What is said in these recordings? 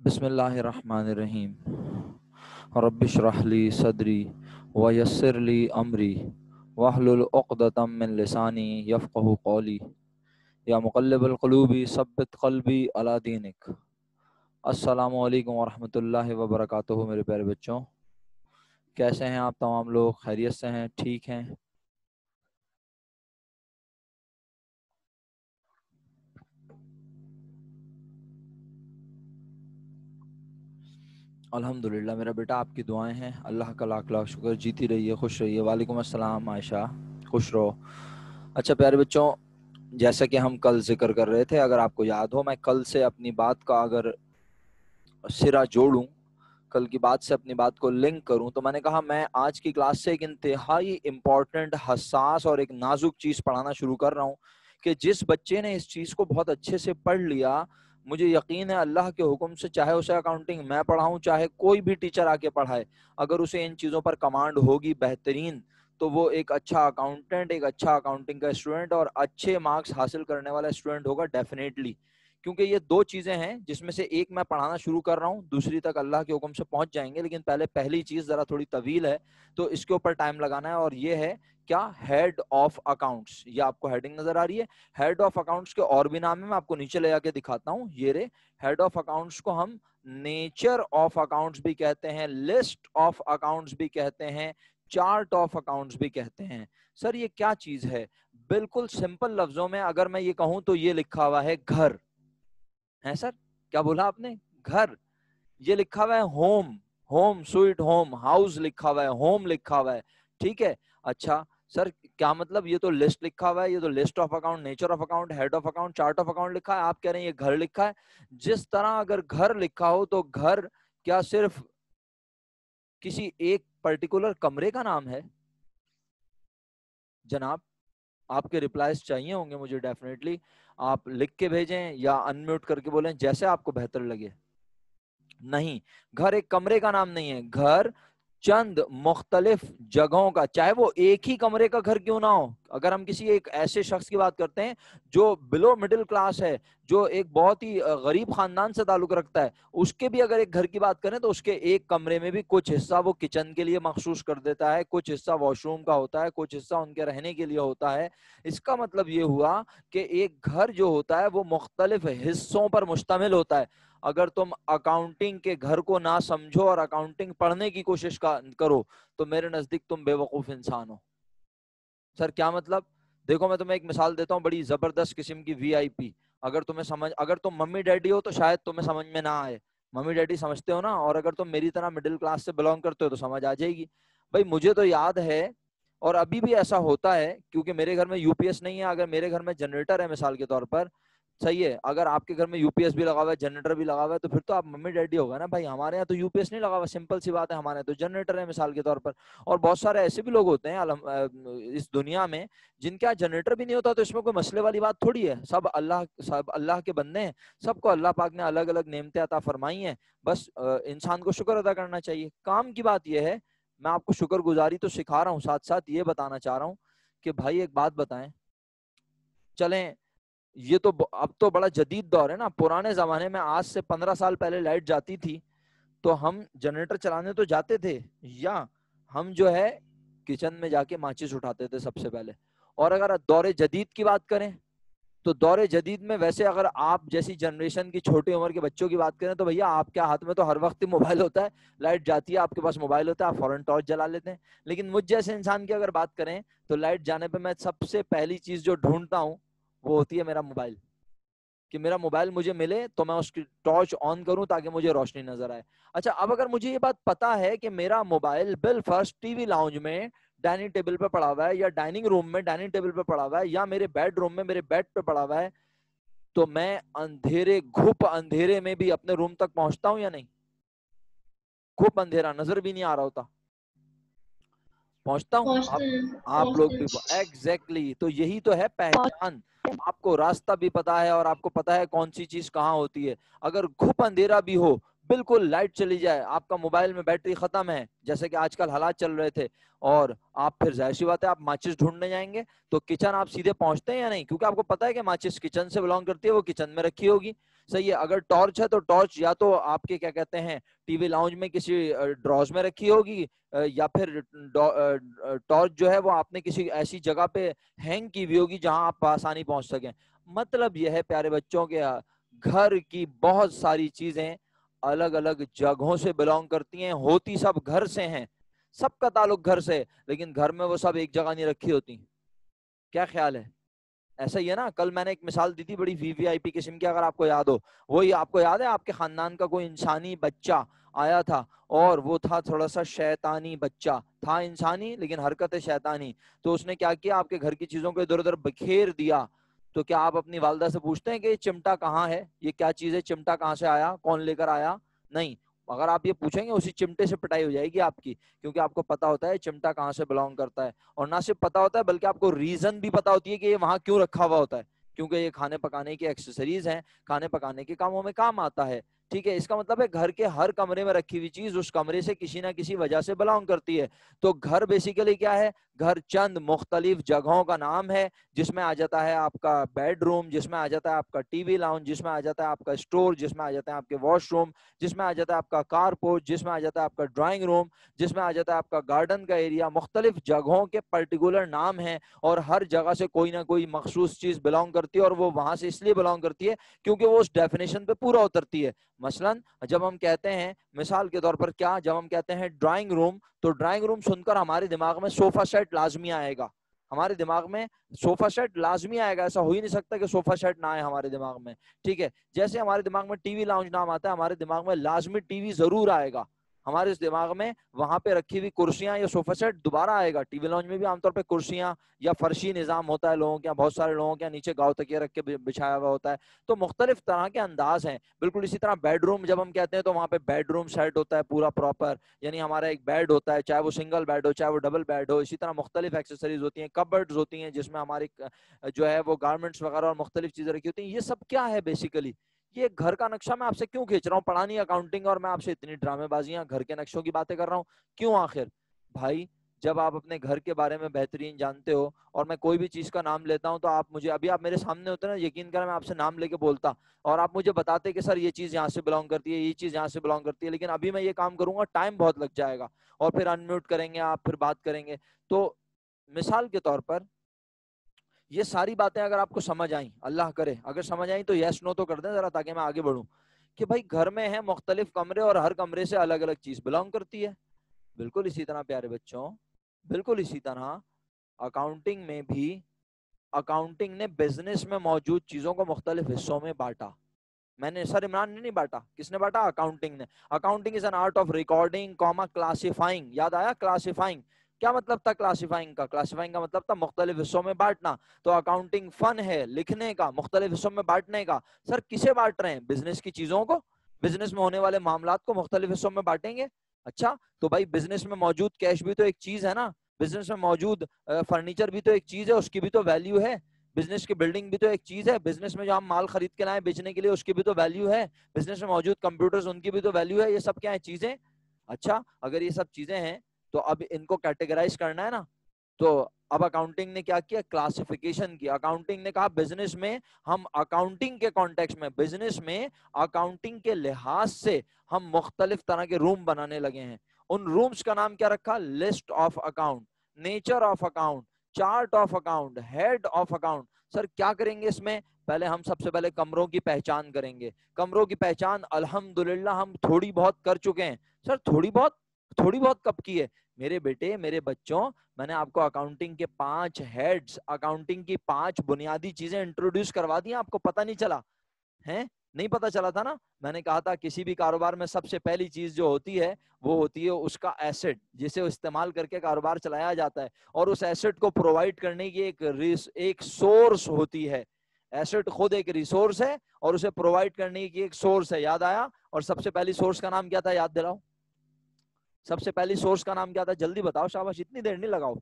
बिस्मिल्लाहिर्रहमानिर्रहीम। रब्बिश्रह ली सदरी व यस्सिर ली अमरी वहलुल उक़दतम मिन लिसानी यफ़क़हू क़ौली। या मुक़ल्लिबल क़ुलूबि सब्बित क़ल्बी अला दीनिक। अस्सलामु अलैकुम वरहमतुल्लाहि वबरकातुहू। मेरे प्यारे बच्चों, कैसे हैं आप तमाम लोग? खैरियत से हैं? ठीक हैं? अल्हम्दुलिल्लाह। मेरा बेटा, आपकी दुआएं हैं, अल्लाह का लाख लाख शुक्र। जीती रहिए, खुश रहिए। वालेकुम अस्सलाम आयशा, खुश रहो। अच्छा प्यारे बच्चों, जैसा कि हम कल जिक्र कर रहे थे, अगर आपको याद हो, मैं कल से अपनी बात का अगर सिरा जोड़ूं, कल की बात से अपनी बात को लिंक करूं, तो मैंने कहा मैं आज की क्लास से एक इंतहाई इम्पोर्टेंट, हसास और एक नाजुक चीज़ पढ़ाना शुरू कर रहा हूं कि जिस बच्चे ने इस चीज़ को बहुत अच्छे से पढ़ लिया, मुझे यकीन है अल्लाह के हुक्म से, चाहे उसे अकाउंटिंग मैं पढ़ाऊं, चाहे कोई भी टीचर आके पढ़ाए, अगर उसे इन चीज़ों पर कमांड होगी बेहतरीन, तो वो एक अच्छा अकाउंटेंट, एक अच्छा अकाउंटिंग का स्टूडेंट और अच्छे मार्क्स हासिल करने वाला स्टूडेंट होगा डेफिनेटली। क्योंकि ये दो चीजें हैं जिसमें से एक मैं पढ़ाना शुरू कर रहा हूँ, दूसरी तक अल्लाह के हुक्म से पहुंच जाएंगे, लेकिन पहले पहली चीज जरा थोड़ी तवील है, तो इसके ऊपर टाइम लगाना है। और ये है क्या? Head of accounts. ये आपको हेडिंग नजर आ रही है? हेड ऑफ अकाउंट्स के और भी नाम है, मैं आपको नीचे ले जाके दिखाता हूँ। ये रे हेड ऑफ अकाउंट्स को हम नेचर ऑफ अकाउंट्स भी कहते हैं, लिस्ट ऑफ अकाउंट्स भी कहते हैं, चार्ट ऑफ अकाउंट्स भी कहते हैं। सर ये क्या चीज है? बिल्कुल सिंपल लफ्जों में अगर मैं ये कहूं तो ये लिखा हुआ है घर। है सर? क्या बोला आपने? घर। ये लिखा हुआ है home, home sweet home, house लिखा हुआ है, होम लिखा हुआ है। ठीक है। अच्छा सर, क्या मतलब? ये तो लिस्ट लिखा हुआ है, ये तो list of account, nature of account, head of account, chart of account लिखा है, आप कह रहे हैं ये घर लिखा है। जिस तरह अगर घर लिखा हो तो घर क्या सिर्फ किसी एक पर्टिकुलर कमरे का नाम है? जनाब, आपके रिप्लाईज चाहिए होंगे मुझे डेफिनेटली। आप लिख के भेजें या अनम्यूट करके बोलें, जैसे आपको बेहतर लगे। नहीं, घर एक कमरे का नाम नहीं है। घर चंद मुख्तलिफ जगहों का, चाहे वो एक ही कमरे का घर क्यों ना हो। अगर हम किसी एक ऐसे शख्स की बात करते हैं जो बिलो मिडिल क्लास है, जो एक बहुत ही गरीब खानदान से ताल्लुक रखता है, उसके भी अगर एक घर की बात करें तो उसके एक कमरे में भी कुछ हिस्सा वो किचन के लिए मखसूस कर देता है, कुछ हिस्सा वॉशरूम का होता है, कुछ हिस्सा उनके रहने के लिए होता है। इसका मतलब ये हुआ कि एक घर जो होता है वो मुख्तलिफ हिस्सों पर मुश्तमिल होता है। अगर तुम अकाउंटिंग के घर को ना समझो और अकाउंटिंग पढ़ने की कोशिश करो, तो मेरे नजदीक तुम बेवकूफ इंसान हो। सर क्या मतलब? देखो मैं तुम्हें एक मिसाल देता हूँ, बड़ी जबरदस्त किस्म की वीआईपी। अगर तुम मम्मी डैडी हो तो शायद तुम्हें समझ में ना आए, मम्मी डैडी समझते हो ना, और अगर तुम मेरी तरह मिडिल क्लास से बिलोंग करते हो तो समझ आ जाएगी। भाई मुझे तो याद है, और अभी भी ऐसा होता है, क्योंकि मेरे घर में यूपीएस नहीं है। अगर मेरे घर में जनरेटर है मिसाल के तौर पर, सही है, अगर आपके घर में यूपीएस भी लगा हुआ है, जनरेटर भी लगा हुआ है, तो फिर तो आप मम्मी डैडी होगा ना भाई। हमारे यहाँ तो यूपीएस नहीं लगा हुआ, सिंपल सी बात है, हमारे यहाँ तो जनरेटर है मिसाल के तौर पर। और बहुत सारे ऐसे भी लोग होते हैं इस दुनिया में जिनके यहाँ जनरेटर भी नहीं होता, तो इसमें कोई मसले वाली बात थोड़ी है। सब अल्लाह के बंदे हैं, सबको अल्लाह पाक ने अलग अलग नेमतें अता फरमाई हैं। बस इंसान को शुक्र अदा करना चाहिए। काम की बात यह है, मैं आपको शुक्रगुजारी तो सिखा रहा हूँ, साथ साथ ये बताना चाह रहा हूँ कि भाई एक बात बताएं, चलें, ये तो अब तो बड़ा जदीद दौर है ना। पुराने जमाने में आज से 15 साल पहले लाइट जाती थी तो हम जनरेटर चलाने तो जाते थे, या हम जो है किचन में जाके माचिस उठाते थे सबसे पहले। और अगर दौरे जदीद की बात करें तो दौरे जदीद में, वैसे अगर आप जैसी जनरेशन की छोटी उम्र के बच्चों की बात करें तो भैया आपके हाथ में तो हर वक्त ही मोबाइल होता है। लाइट जाती है, आपके पास मोबाइल होता है, आप फौरन टॉर्च जला लेते हैं। लेकिन मुझ जैसे इंसान की अगर बात करें तो लाइट जाने पर मैं सबसे पहली चीज जो ढूंढता हूँ वो होती है मेरा मोबाइल, कि मेरा मोबाइल मुझे मिले तो मैं उसकी टॉर्च ऑन करूं ताकि मुझे रोशनी नजर आए। अच्छा, अब अगर मुझे ये बात पता है कि मेरा mobile bill first TV lounge में डाइनिंग टेबल पे पड़ा हुआ है, या डाइनिंग रूम में डाइनिंग टेबल पे पड़ा हुआ है, या मेरे बेडरूम में मेरे बेड पे पड़ा हुआ है, तो मैं अंधेरे, घुप अंधेरे में भी अपने रूम तक पहुंचता हूं या नहीं? घुप अंधेरा, नजर भी नहीं आ रहा होता, पहुंचता हूँ। पहुंचते हैं, आप लोग पहुंचते भी हैं। एग्जैक्टली तो यही तो है पहचान। आपको रास्ता भी पता है और आपको पता है कौन सी चीज कहाँ होती है। अगर घुप अंधेरा भी हो बिल्कुल लाइट चली जाए, आपका मोबाइल में बैटरी खत्म है, जैसे कि आजकल हालात चल रहे थे, और आप फिर जाहिर सी बात है आप माचिस ढूंढने जाएंगे, तो किचन आप सीधे पहुंचते हैं या नहीं, क्योंकि आपको पता है कि माचिस किचन से बिलोंग करती है, वो किचन में रखी होगी। सही है। अगर टॉर्च है तो टॉर्च या तो आपके क्या कहते हैं टीवी लाउंज में किसी ड्रॉज में रखी होगी, या फिर टॉर्च जो है वो आपने किसी ऐसी जगह पे हैंग की हुई होगी जहां आप आसानी पहुंच सकें। मतलब यह है प्यारे बच्चों के, घर की बहुत सारी चीजें अलग अलग जगहों से बिलोंग करती हैं, होती सब घर से हैं, सबका ताल्लुक घर से, लेकिन घर में वो सब एक जगह नहीं रखी होती। क्या ख्याल है? ऐसा ही है ना। कल मैंने एक मिसाल दी थी बड़ी वीवीआईपी किस्म की, अगर आपको याद हो। वही आपको याद है, आपके खानदान का कोई इंसानी बच्चा आया था, और वो था थोड़ा सा शैतानी बच्चा, था इंसानी लेकिन हरकतें शैतानी। तो उसने क्या किया, आपके घर की चीजों को इधर उधर बिखेर दिया। तो क्या आप अपनी वालदा से पूछते हैं कि ये चिमटा कहाँ है, ये क्या चीज है, चिमटा कहाँ से आया, कौन लेकर आया? नहीं। अगर आप ये पूछेंगे उसी चिमटे से पिटाई हो जाएगी आपकी, क्योंकि आपको पता होता है चिमटा कहाँ से बिलोंग करता है। और ना सिर्फ पता होता है बल्कि आपको रीजन भी पता होती है कि ये वहां क्यों रखा हुआ होता है, क्योंकि ये खाने पकाने की एक्सेसरीज हैं, खाने पकाने के कामों में काम आता है। ठीक है। इसका मतलब है घर के हर कमरे में रखी हुई चीज उस कमरे से किसी ना किसी वजह से बिलोंग करती है। तो घर बेसिकली क्या है? घर चंद मुख्तलिफ जगहों का नाम है, जिसमें आ जाता है आपका बेडरूम, जिसमें आ जाता है आपका टीवी लाउंज, जिसमें आ जाता है आपका स्टोर, जिसमें आ जाता है आपके वॉशरूम, जिसमें आ जाता है आपका कारपोर्ट, जिसमें आ जाता है आपका ड्राइंग रूम, जिसमें आ जाता है आपका गार्डन का एरिया। मुख्तलिफ जगहों के पर्टिकुलर नाम हैं, और हर जगह से कोई ना कोई मखसूस चीज बिलोंग करती है, और वो वहां से इसलिए बिलोंग करती है क्योंकि वो उस डेफिनेशन पे पूरा उतरती है। मसलन जब हम कहते हैं, मिसाल के तौर पर क्या, जब हम कहते हैं ड्राइंग रूम, तो ड्राइंग रूम सुनकर हमारे दिमाग में सोफा सेट लाजमी आएगा। हमारे दिमाग में सोफा सेट लाजमी आएगा, ऐसा हो ही नहीं सकता कि सोफा सेट ना आए हमारे दिमाग में। ठीक है। जैसे हमारे दिमाग में टीवी लाउंज नाम आता है, हमारे दिमाग में लाजमी टीवी जरूर आएगा। हमारे इस दिमाग में वहां पे रखी हुई कुर्सियां या सोफा सेट दोबारा आएगा। टीवी लॉन्च में भी आमतौर पे कुर्सियां या फर्शी निजाम होता है लोगों के यहाँ, बहुत सारे लोगों के यहाँ नीचे गाँव तकिया रख के बिछाया हुआ होता है। तो मुख्तलिफ तरह के अंदाज हैं। बिल्कुल इसी तरह बेडरूम जब हम कहते हैं तो वहां पे बेडरूम सेट होता है पूरा प्रॉपर, यानी हमारा एक बेड होता है, चाहे वो सिंगल बेड हो चाहे वो डबल बेड हो। इसी तरह मुख्तलिफ एक्सेसरीज होती हैं, कबर्ड्स होती हैं जिसमें हमारी जो है वो गारमेंट्स वगैरह और मुख्तलिफ चीजें रखी होती हैं। ये सब क्या है बेसिकली? ये घर का नक्शा मैं आपसे क्यों खींच रहा हूँ, पढ़ानी अकाउंटिंग, और मैं आपसे इतनी ड्रामेबाजियां घर के नक्शों की बातें कर रहा हूँ क्यों आखिर? भाई जब आप अपने घर के बारे में बेहतरीन जानते हो, और मैं कोई भी चीज का नाम लेता हूं तो आप मुझे, अभी आप मेरे सामने होते ना, यकीन करें मैं आपसे नाम लेके बोलता और आप मुझे बताते कि सर ये चीज यहाँ से बिलोंग करती है, ये चीज यहाँ से बिलोंग करती है, लेकिन अभी मैं ये काम करूंगा टाइम बहुत लग जाएगा, और फिर अनम्यूट करेंगे आप, फिर बात करेंगे। तो मिसाल के तौर पर ये सारी बातें अगर आपको समझ आई, अल्लाह करे अगर समझ आई, तो यस नो तो कर दें जरा, ताकि मैं आगे बढ़ूं। कि भाई घर में है मुख्तलिफ कमरे, और हर कमरे से अलग अलग चीज बिलोंग करती है। बिल्कुल इसी तरह प्यारे बच्चों, बिल्कुल इसी तरह अकाउंटिंग में भी, अकाउंटिंग ने बिजनेस में मौजूद चीजों को मुख्तलिफ हिस्सों में बांटा। मैंने, सर इमरान ने नहीं बांटा, किसने बांटा? अकाउंटिंग ने। Accounting is an art of recording comma classifying. याद आया क्लासिफाइंग? क्या मतलब था क्लासिफाइंग का? क्लासिफाइंग का मतलब था मुख्तलिफ हिस्सों में बांटना। तो अकाउंटिंग फन है लिखने का, मुख्तलिफ हिस्सों में बांटने का। सर किसे बांट रहे हैं? बिजनेस की चीजों को, बिजनेस में होने वाले मामलात को मुख्तलिफ हिस्सों में बांटेंगे। अच्छा, तो भाई बिजनेस में मौजूद कैश भी तो एक चीज है ना, बिजनेस में मौजूद फर्नीचर भी तो एक चीज है, उसकी भी तो वैल्यू है। बिजनेस की बिल्डिंग भी तो एक चीज है, बिजनेस में जो हम माल खरीद के लाए बेचने के लिए उसकी भी तो वैल्यू है। बिजनेस में मौजूद कंप्यूटर्स उनकी भी तो वैल्यू है। ये सब क्या है? चीजें। अच्छा, अगर ये सब चीजें हैं तो अब इनको कैटेगराइज करना है ना। तो अब अकाउंटिंग ने क्या किया? क्लासिफिकेशन की। अकाउंटिंग ने कहा बिजनेस में हम अकाउंटिंग के कॉन्टेक्स्ट में, बिजनेस में अकाउंटिंग के लिहाज से हम मुख्तलिफ तरह के रूम बनाने लगे हैं। उन रूम्स का नाम क्या रखा? List of account, nature of account, chart of account, head of account. Sir क्या करेंगे इसमें? पहले हम सबसे पहले कमरों की पहचान करेंगे। कमरों की पहचान अल्हम्दुलिल्लाह हम थोड़ी बहुत कर चुके हैं। सर थोड़ी बहुत? थोड़ी बहुत कब की है? मेरे बेटे, मेरे बच्चों, मैंने आपको अकाउंटिंग के 5 हेड्स, अकाउंटिंग की 5 बुनियादी चीजें इंट्रोड्यूस करवा दी, आपको पता नहीं चला है? नहीं पता चला था ना। मैंने कहा था किसी भी कारोबार में सबसे पहली चीज जो होती है वो होती है उसका एसेट, जिसे इस्तेमाल करके कारोबार चलाया जाता है, और उस एसेट को प्रोवाइड करने की एक सोर्स होती है। एसेट खुद एक रिसोर्स है और उसे प्रोवाइड करने की एक सोर्स है। याद आया? और सबसे पहली सोर्स का नाम क्या था? याद दिलाओ। सबसे पहली सोर्स का नाम क्या था? जल्दी बताओ, शाबाश, इतनी देर नहीं लगाओ।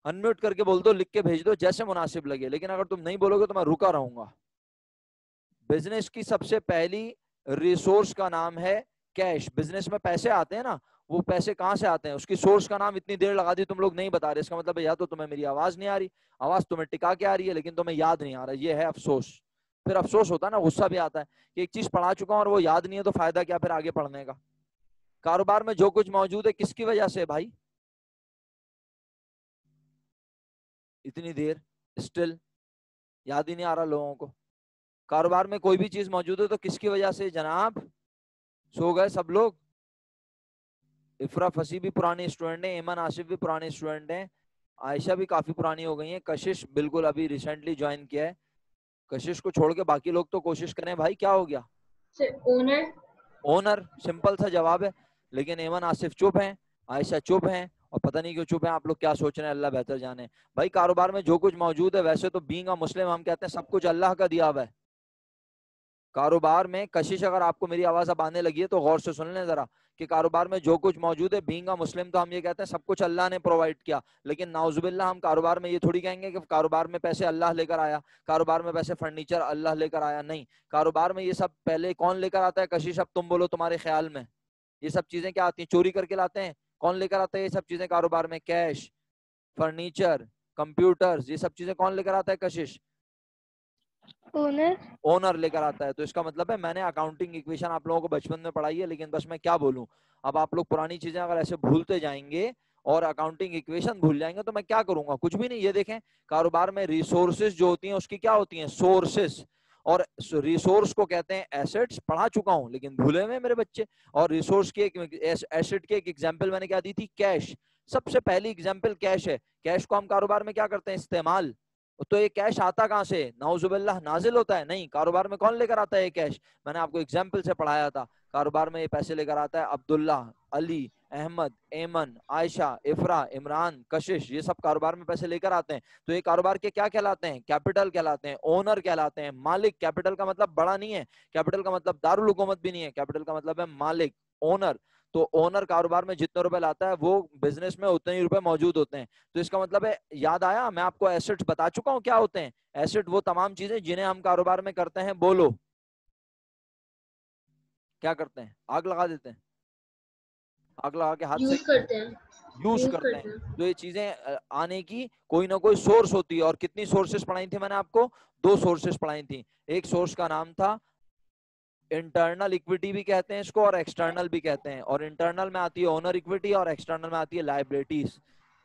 अनम्यूट करके बोल दो, लिख के भेज दो, जैसे मुनासिब लगे, लेकिन अगर तुम नहीं बोलोगे तो मैं रुका रहूंगा। बिजनेस की सबसे पहली रिसोर्स का नाम है कैश। बिजनेस में पैसे आते हैं ना, वो पैसे कहाँ से आते हैं, उसकी सोर्स का नाम इतनी देर लगा दी तुम लोग नहीं बता रहे, इसका मतलब है या तो तुम्हें मेरी आवाज नहीं आ रही, आवाज तुम्हें टिका के आ रही है लेकिन तुम्हें याद नहीं आ रहा, ये है अफसोस। फिर अफसोस होता है ना, गुस्सा भी आता है कि एक चीज पढ़ा चुका हूं और वो याद नहीं है, तो फायदा क्या फिर आगे पढ़ने का। कारोबार में जो कुछ मौजूद है किसकी वजह से भाई, इतनी देर स्टिल याद ही नहीं आ रहा लोगों को। कारोबार में कोई भी चीज मौजूद है तो किसकी वजह से जनाब, सो गए सब लोग। इफरा फसी भी पुराने स्टूडेंट है, एमन आसिफ भी पुराने स्टूडेंट हैं, आयशा भी काफी पुरानी हो गई है, कशिश बिल्कुल अभी रिसेंटली ज्वाइन किया है। कशिश को छोड़ के बाकी लोग तो कोशिश करें भाई, क्या हो गया। ओनर। ओनर, सिंपल सा जवाब है। लेकिन एमन आसिफ चुप हैं, आयशा चुप हैं, और पता नहीं क्यों चुप हैं, आप लोग क्या सोच रहे हैं अल्लाह बेहतर जाने। भाई कारोबार में जो कुछ मौजूद है, वैसे तो बीइंग अ मुस्लिम हम कहते हैं सब कुछ अल्लाह का दिया हुआ है। कारोबार में कशिश, अगर आपको मेरी आवाज अब आने लगी है तो गौर से सुन लें जरा, कि कारोबार में जो कुछ मौजूद है, बीइंग अ मुस्लिम तो हम ये कहते हैं सब कुछ अल्लाह ने प्रोवाइड किया, लेकिन नाउजुबिल्लाह हम कारोबार में ये थोड़ी कहेंगे कि कारोबार में पैसे अल्लाह लेकर आया, कारोबार में पैसे फर्नीचर अल्लाह लेकर आया, नहीं। कारोबार में ये सब पहले कौन लेकर आता है कशिश, अब तुम बोलो तुम्हारे ख्याल में ये सब चीजें क्या आती हैं, चोरी करके लाते हैं, कौन लेकर आता है ये सब चीजें कारोबार में, कैश, फर्नीचर, कंप्यूटर्स, ये सब चीजें कौन लेकर आता है कशिश, ओनर। ओनर लेकर आता है। तो इसका मतलब है, मैंने अकाउंटिंग इक्वेशन आप लोगों को बचपन में पढ़ाई है, लेकिन बस मैं क्या बोलूं, अब आप लोग पुरानी चीजें अगर ऐसे भूलते जाएंगे और अकाउंटिंग इक्वेशन भूल जाएंगे तो मैं क्या करूंगा, कुछ भी नहीं। ये देखें, कारोबार में रिसोर्सेज जो होती हैं उसकी क्या होती हैं, सोर्सेस, और रिसोर्स को कहते हैं एसेट्स, पढ़ा चुका हूं लेकिन भूले हुए मेरे बच्चे। और रिसोर्स की एक एसेट की एक एग्जांपल मैंने क्या दी थी, कैश। सबसे पहली एग्जांपल कैश है। कैश को हम कारोबार में क्या करते हैं, इस्तेमाल। तो ये कैश आता कहां से, नाउजुबिल्लाह नाजिल होता है, नहीं। कारोबार में कौन लेकर आता है ये कैश, मैंने आपको एग्जाम्पल से पढ़ाया था। कारोबार में ये पैसे लेकर आता है अब्दुल्ला, अली, अहमद, एमन, आयशा, इफरा, इमरान, कशिश, ये सब कारोबार में पैसे लेकर आते हैं। तो ये कारोबार के क्या कहलाते हैं, कैपिटल कहलाते हैं, ओनर कहलाते हैं, मालिक। कैपिटल का मतलब बड़ा नहीं है, कैपिटल का मतलब दारुल हुकूमत भी नहीं है, कैपिटल का मतलब है मालिक, ओनर। तो ओनर कारोबार में जितने रुपए लाता है वो बिजनेस में उतने ही रुपए मौजूद होते हैं। तो इसका मतलब है, याद आया, मैं आपको एसेट्स बता चुका हूं क्या होते हैं। एसेट वो तमाम चीजें जिन्हें हम कारोबार में करते हैं, बोलो क्या करते हैं, आग लगा देते हैं, आग लगा के हाथ से यूज करते हैं। यूज यूज करते हैं। करते हैं। तो ये चीजें आने की कोई ना कोई सोर्स होती है। और कितनी सोर्सेस पढ़ाई थी मैंने आपको, दो सोर्सेस पढ़ाई थी। एक सोर्स का नाम था इंटरनल इक्विटी भी कहते हैं इसको, और एक्सटर्नल भी कहते हैं। और इंटरनल में आती है ओनर इक्विटी, और एक्सटर्नल में आती है लायबिलिटीज।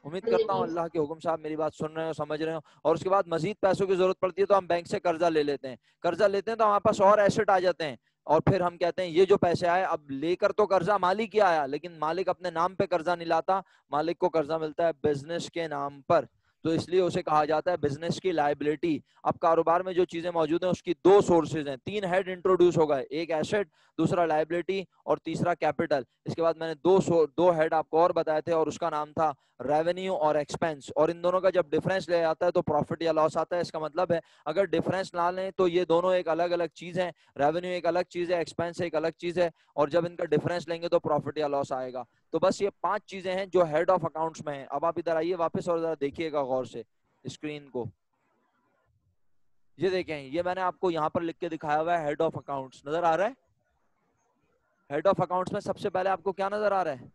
उम्मीद करता हूँ अल्लाह के हुक्म से आप मेरी बात सुन रहे हो, समझ रहे हो। और उसके बाद मजीद पैसों की जरूरत पड़ती है तो हम बैंक से कर्जा ले लेते हैं, कर्जा लेते हैं तो हमारे पास और एसेट आ जाते हैं। और फिर हम कहते हैं ये जो पैसे आए, अब लेकर तो कर्जा मालिक ही आया, लेकिन मालिक अपने नाम पे कर्जा नहीं लाता, मालिक को कर्जा मिलता है बिजनेस के नाम पर। तो इसलिए उसे कहा जाता है बिजनेस की लायबिलिटी। अब कारोबार में जो चीजें मौजूद हैं उसकी दो सोर्सेज हैं, तीन हेड इंट्रोड्यूस हो गए, एक एसेट, दूसरा लायबिलिटी, और तीसरा कैपिटल। इसके बाद मैंने दो हेड आपको और बताए थे, और उसका नाम था रेवेन्यू और एक्सपेंस। और इन दोनों का जब डिफरेंस ले आता है तो प्रॉफिट या लॉस आता है। इसका मतलब है, अगर डिफरेंस ना लें तो ये दोनों एक अलग अलग चीज है, रेवेन्यू एक अलग चीज है, एक्सपेंस एक अलग चीज है, और जब इनका डिफरेंस लेंगे तो प्रॉफिट या लॉस आएगा। तो बस ये 5 चीजें हैं जो हेड ऑफ अकाउंट्स में है। अब आप इधर आइए वापस और जरा देखिएगा गौर से स्क्रीन को। ये देखें, ये मैंने आपको यहाँ पर लिख के दिखाया हुआ है, हेड ऑफ अकाउंट्स नजर आ रहा है। हेड ऑफ अकाउंट्स में सबसे पहले आपको क्या नजर आ रहा है,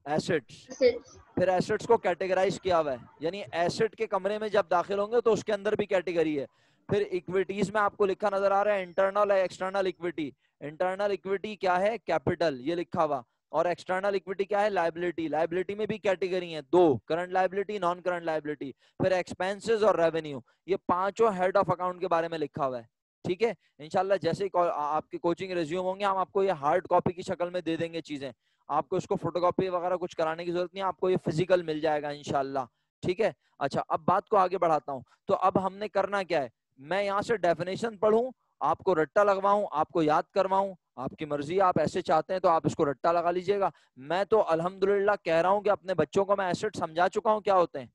एसेट्स। Assets। फिर एसेट्स को कैटेगराइज किया हुआ है, यानी एसेट के कमरे में जब दाखिल होंगे तो उसके अंदर भी कैटेगरी है। फिर इक्विटीज में आपको लिखा नजर आ रहा है इंटरनल और एक्सटर्नल इक्विटी। इंटरनल इक्विटी क्या है, कैपिटल, ये लिखा हुआ। और एक्सटर्नल इक्विटी क्या है, लायबिलिटी। लायबिलिटी में भी कैटेगरी है दो, current liability, non current liability. फिर एक्सपेंसेस और रेवेन्यू। ये पांचों हेड ऑफ अकाउंट के बारे में लिखा हुआ है। ठीक है, इंशाल्लाह जैसे ही आपके कोचिंग रिज्यूम होंगे हम आपको ये हार्ड कॉपी की शक्ल में दे देंगे चीजें, आपको इसको फोटोकॉपी वगैरह कुछ कराने की जरूरत नहीं, आपको ये फिजिकल मिल जाएगा इंशाल्लाह। ठीक है, अच्छा अब बात को आगे बढ़ाता हूँ। तो अब हमने करना क्या है, मैं यहाँ से डेफिनेशन पढ़ूं, आपको रट्टा लगवाऊं, आपको याद करवाऊं, आपकी मर्जी, आप ऐसे चाहते हैं तो आप इसको रट्टा लगा लीजिएगा। मैं तो अल्हम्दुलिल्लाह कह रहा हूँ कि अपने बच्चों को मैं एसेट समझा चुका हूँ क्या होते हैं।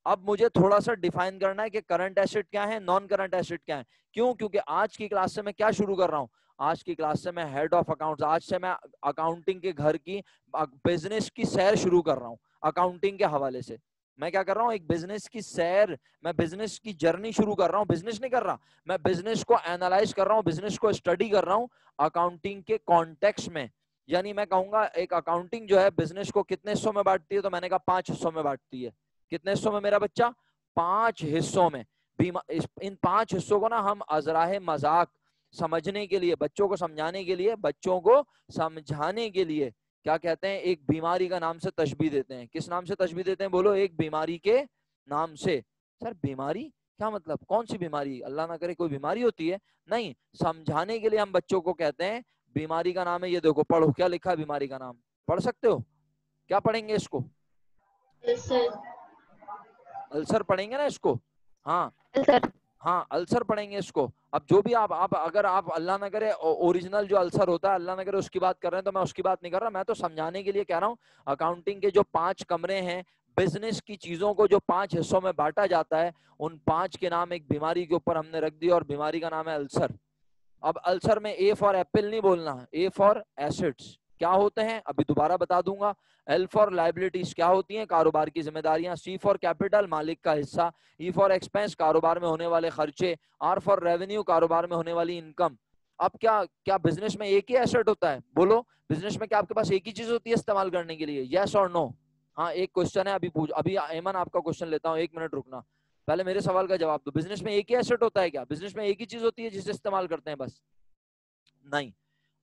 अब मुझे थोड़ा सा डिफाइन करना है कि करंट एसेट क्या है, नॉन करंट एसेट क्या है। क्यों, क्योंकि आज की क्लास से मैं क्या शुरू कर रहा हूँ, आज की क्लास से मैं हेड ऑफ अकाउंट्स, आज से मैं अकाउंटिंग के घर की, बिजनेस की सैर शुरू कर रहा हूँ अकाउंटिंग के हवाले से। मैं क्या कर रहा हूँ, एक बिजनेस की सैर, मैं बिजनेस की जर्नी शुरू कर रहा हूँ, बिजनेस नहीं कर रहा, मैं बिजनेस को एनालाइज कर रहा हूँ, बिजनेस को स्टडी कर रहा हूँ अकाउंटिंग के कॉन्टेक्स्ट में। यानी मैं कहूंगा एक अकाउंटिंग जो है बिजनेस को कितने हिस्सों में बांटती है, तो मैंने कहा 5 हिस्सों में बांटती है। कितने हिस्सों में मेरा बच्चा? 5 हिस्सों में। इन 5 हिस्सों को ना हम अजराहे मजाक समझने के लिए, बच्चों को समझाने के लिए, बच्चों को समझाने के लिए क्या कहते हैं, एक बीमारी का नाम से तशबीह देते हैं। किस नाम से तशबीह देते हैं बोलो? एक बीमारी के नाम से। सर बीमारी क्या मतलब, कौन सी बीमारी? अल्लाह ना करे कोई बीमारी होती है? नहीं, समझाने के लिए हम बच्चों को कहते हैं बीमारी का नाम है ये, देखो पढ़ो क्या लिखा है बीमारी का नाम, पढ़ सकते हो? क्या पढ़ेंगे इसको? अल्सर पढ़ेंगे ना इसको। हाँ सर। हाँ, अल्सर पढ़ेंगे इसको। अब जो भी आप अगर आप अल्लाह ना करे ओरिजिनल जो अल्सर होता है, अल्लाह ना करे उसकी बात कर रहे हैं, तो मैं उसकी बात नहीं कर रहा, मैं तो समझाने के लिए कह रहा हूँ। अकाउंटिंग के जो 5 कमरे हैं, बिजनेस की चीजों को जो 5 हिस्सों में बांटा जाता है, उन 5 के नाम एक बीमारी के ऊपर हमने रख दिया, और बीमारी का नाम है अल्सर। अब अल्सर में ए फॉर एप्पल नहीं बोलना, ए फॉर एसेट्स क्या होते हैं अभी दोबारा बता दूंगा। एल फॉर लाइबिलिटीज क्या होती हैं, कारोबार की जिम्मेदारियां। सी फॉर कैपिटल, मालिक का हिस्सा। ई फॉर एक्सपेंस, कारोबार में होने वाले खर्चे। आर फॉर रेवेन्यू, कारोबार में होने वाली इनकम। अब क्या क्या बिजनेस में एक ही एसेट होता है? बोलो, बिजनेस में क्या आपके पास एक ही चीज होती है इस्तेमाल करने के लिए? यस और नो? हाँ, एक क्वेश्चन है, अभी पूछ, अभी एमन आपका क्वेश्चन लेता हूँ, 1 मिनट रुकना, पहले मेरे सवाल का जवाब दो। बिजनेस में एक ही एसेट होता है क्या? बिजनेस में एक ही चीज होती है जिसे इस्तेमाल करते हैं बस? नहीं,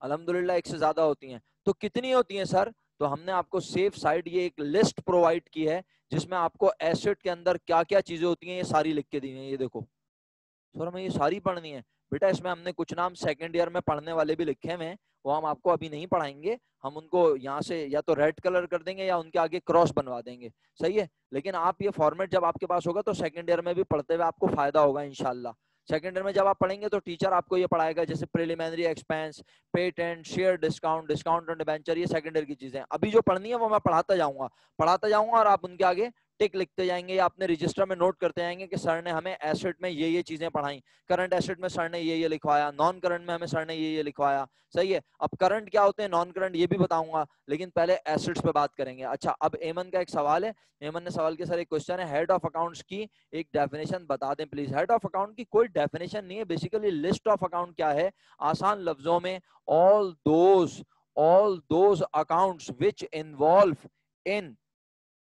अल्हम्दुलिल्लाह एक से ज्यादा होती हैं। तो कितनी होती हैं सर? तो हमने आपको सेफ साइड ये एक लिस्ट प्रोवाइड की है, जिसमें आपको एसेट के अंदर क्या क्या चीजें होती हैं ये सारी लिख के दी हैं। ये देखो सर, हमें ये सारी पढ़नी है बेटा। इसमें हमने कुछ नाम सेकंड ईयर में पढ़ने वाले भी लिखे हुए हैं, वो हम आपको अभी नहीं पढ़ाएंगे। हम उनको यहाँ से या तो रेड कलर कर देंगे या उनके आगे क्रॉस बनवा देंगे, सही है। लेकिन आप ये फॉर्मेट जब आपके पास होगा तो सेकंड ईयर में भी पढ़ते हुए आपको फायदा होगा इंशाल्लाह। सेकंड ईयर में जब आप पढ़ेंगे तो टीचर आपको ये पढ़ाएगा, जैसे preliminary expense, patent, share discount, discount on debenture, ये सेकंड ईयर की चीजें। अभी जो पढ़नी है वो मैं पढ़ाता जाऊंगा और आप उनके आगे टिक लिखते जाएंगे या अपने रजिस्टर में नोट करते जाएंगे कि सर ने हमें एसेट में ये चीजें पढ़ाई, करंट एसेट में सर ने ये लिखवाया, नॉन करंट में हमें सर ने ये लिखवाया, सही है। अब करंट क्या होते हैं, नॉन करंट, ये भी बताऊंगा, लेकिन पहले एसेट्स पे बात करेंगे। अच्छा, अब एमन का एक सवाल है, एमन ने सवाल किया सर एक क्वेश्चन है, हेड ऑफ अकाउंट्स की एक डेफिनेशन बता दें प्लीज। हेड ऑफ अकाउंट की कोई डेफिनेशन नहीं है, बेसिकली लिस्ट ऑफ अकाउंट क्या है, आसान लफ्जों में all those accounts which involve in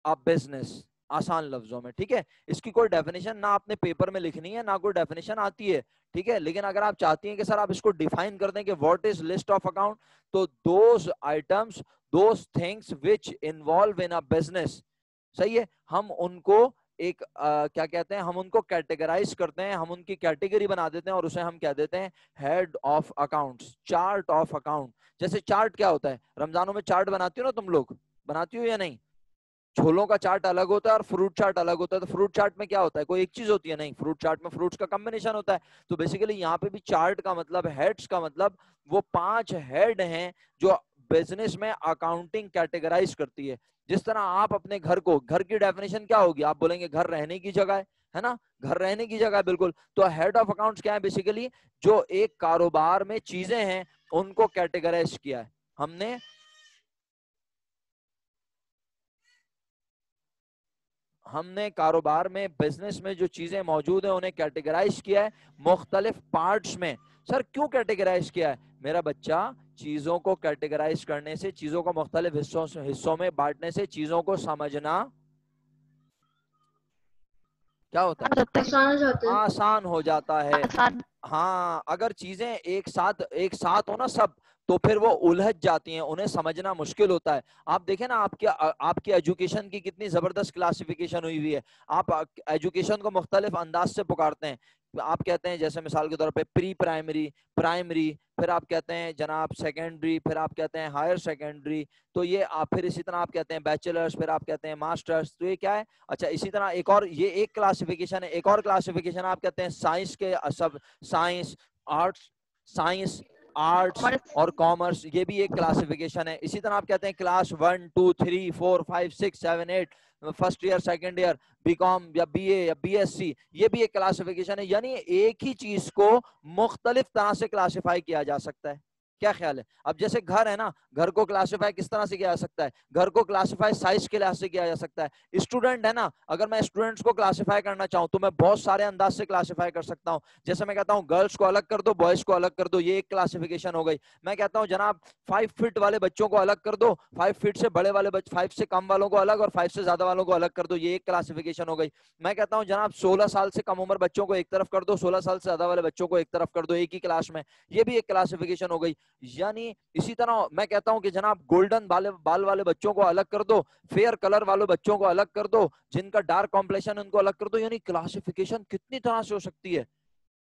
a business, आसान लफ्जों में, ठीक है। इसकी कोई डेफिनेशन ना आपने पेपर में लिखनी है, ना कोई डेफिनेशन आती है, ठीक है। लेकिन अगर आप चाहती हैं कि सर आप इसको डिफाइन कर दें कि what is list of account, तो those items, those things which involve in a business, सही है। हम उनको एक क्या कहते हैं, हम उनको कैटेगराइज करते हैं, हम उनकी कैटेगरी बना देते हैं और उसे हम कह देते हैं head of accounts, chart of account. जैसे चार्ट क्या होता है, रमजानों में चार्ट बनाती हो ना तुम लोग, बनाती हो या नहीं? छोलों का चार्ट अलग होता है और फ्रूट चार्ट अलग होता है। तो फ्रूट चार्ट में क्या होता है, कोई एक चीज होती है? नहीं, फ्रूट चार्ट में फ्रूट्स का कॉम्बिनेशन होता है। तो बेसिकली यहाँ पे भी चार्ट का मतलब, हेड्स का मतलब, वो 5 हेड हैं जो बिजनेस में अकाउंटिंग कैटेगराइज करती है। जिस तरह आप अपने घर को, घर की डेफिनेशन क्या होगी, आप बोलेंगे घर रहने की जगह है ना, घर रहने की जगह, बिल्कुल। तो हेड ऑफ अकाउंट्स क्या है, बेसिकली जो एक कारोबार में चीजें हैं उनको कैटेगराइज किया है हमने। हमने कारोबार में, बिजनेस में जो चीजें मौजूद है उन्हें कैटेगराइज किया है मुख्तलिफ पार्ट्स में। सर क्यों कैटेगराइज किया है मेरा बच्चा? चीजों को कैटेगराइज करने से, चीजों को मुख्तलिफ हिस्सों में बांटने से चीजों को समझना क्या होता है, आसान हो जाता है। आसान हो जाता है। आसान। हाँ, अगर चीजें एक साथ हो ना सब, तो फिर वो उलझ जाती हैं, उन्हें समझना मुश्किल होता है। आप देखें ना, आपकी एजुकेशन की कितनी जबरदस्त क्लासिफिकेशन हुई हुई है। आप एजुकेशन को मुख्तलिफ अंदाज से पुकारते हैं। आप कहते हैं जैसे मिसाल के तौर पे प्री प्राइमरी, प्राइमरी, फिर आप कहते हैं जनाब सेकेंडरी, फिर आप कहते हैं हायर सेकेंडरी। तो ये आप फिर इसी तरह आप कहते हैं बैचलर्स, फिर आप कहते हैं मास्टर्स। तो ये क्या है? अच्छा, इसी तरह एक और, ये एक क्लासिफिकेशन है। एक और क्लासिफिकेशन आप कहते हैं साइंस के सब, साइंस, आर्ट्स, साइंस, आर्ट्स और कॉमर्स, ये भी एक क्लासिफिकेशन है। इसी तरह आप कहते हैं class 1 2 3 4 5 6 7 8, first year, second year, BCom या बीए या बीएससी, ये भी एक क्लासिफिकेशन है। यानी एक ही चीज को मुख्तलिफ तरह से क्लासिफाई किया जा सकता है। क्या ख्याल है? अब जैसे घर है ना, घर को क्लासिफाई किस तरह से किया जा सकता है? घर को क्लासिफाई साइज के लिहाज से किया जा सकता है। स्टूडेंट है ना, अगर मैं स्टूडेंट्स को क्लासिफाई करना चाहूं तो मैं बहुत सारे अंदाज से क्लासिफाई कर सकता हूं। जैसे मैं कहता हूं गर्ल्स को अलग कर दो, बॉयज को अलग कर दो, ये एक क्लासिफिकेशन हो गई। मैं कहता हूं जनाब 5 फीट वाले बच्चों को अलग कर दो, 5 फीट से बड़े वाले 5 से कम वालों को अलग, और 5 से ज्यादा वालों को अलग कर दो, ये एक क्लासिफिकेशन हो गई। मैं कहता हूं जनाब 16 साल से कम उम्र बच्चों को एक तरफ कर दो, 16 साल से ज्यादा वाले बच्चों को एक तरफ कर दो, एक ही क्लास में, ये भी एक क्लासिफिकेशन हो गई। यानी इसी तरह मैं कहता हूं कि जनाब गोल्डन बाल वाले बच्चों को अलग कर दो, फेयर कलर वाले बच्चों को अलग कर दो, जिनका डार्क कॉम्प्लेक्शन उनको अलग कर दो। यानी क्लासिफिकेशन कितनी तरह से हो सकती है।